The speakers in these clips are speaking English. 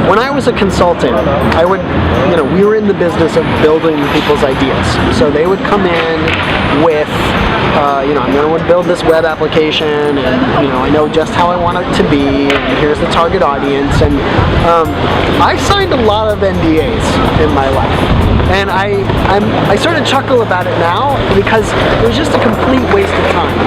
when I was a consultant, I would, we were in the business of building people's ideas. So they would come in with, I'm going to build this web application, and I know just how I want it to be, and here's the target audience, and I signed a lot of NDAs in my life, and I sort of chuckle about it now because it was just a complete waste of time,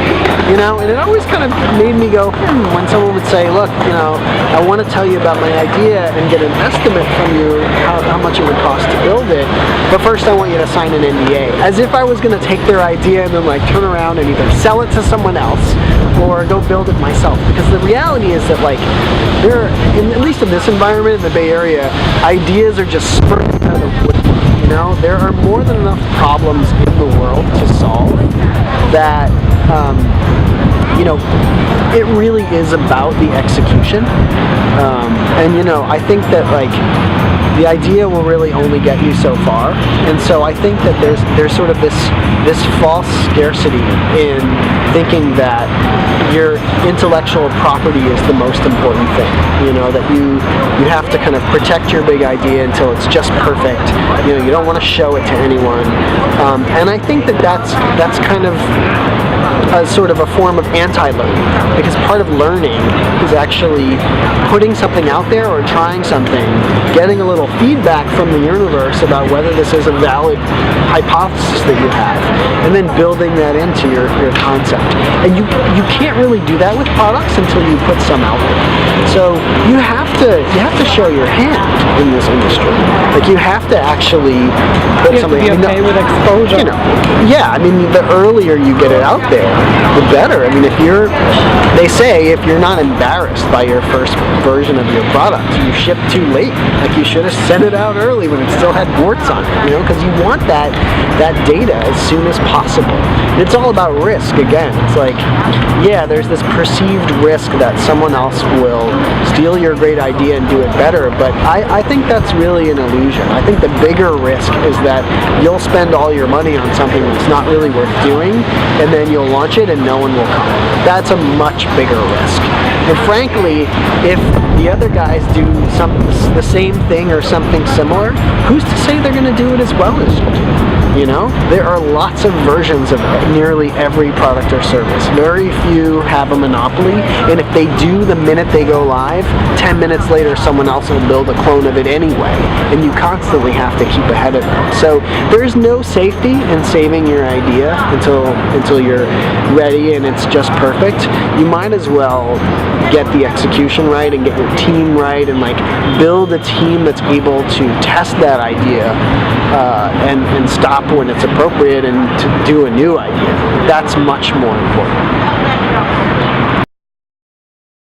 and it always kind of made me go, when someone would say, look, I want to tell you about my idea and get an estimate from you how much it would cost to build it, but first I want you to sign an NDA, as if I was going to take their idea and then turn around and either sell it to someone else or go build it myself. Because the reality is that at least in this environment in the Bay Area, ideas are just spurting out of the woodwork. There are more than enough problems in the world to solve that it really is about the execution. And I think that the idea will really only get you so far, and so I think that there's sort of this false scarcity in thinking that your intellectual property is the most important thing. That you have to kind of protect your big idea until it's just perfect. You don't want to show it to anyone, and I think that that's kind of a sort of a form of anti-learning, because part of learning is actually putting something out there or trying something, getting a little feedback from the universe about whether this is a valid hypothesis that you have, and then building that into your concept. And you can't really do that with products until you put some out there. So you have to show your hand in this industry. You have to actually put something. You have to be okay with exposure. The earlier you get it out there, the better. They say if you're not embarrassed by your first version of your product, you ship too late. You should have sent it out early when it still had warts on it, because you want that data as soon as possible. And it's all about risk again. It's there's this perceived risk that someone else will steal your great idea and do it better, but I think that's really an illusion. I think the bigger risk is that you'll spend all your money on something that's not really worth doing, and then you'll launch it and no one will come. That's a much bigger risk. And frankly, if the other guys do the same thing or something similar, who's to say they're going to do it as well as you do? There are lots of versions of nearly every product or service. Very few have a monopoly, and if they do the minute they go live, 10 minutes later someone else will build a clone of it anyway, and you constantly have to keep ahead of them. So there's no safety in saving your idea until you're ready and it's just perfect. You might as well get the execution right and get your team right and build a team that's able to test that idea and stop when it's appropriate and to do a new idea. That's much more important.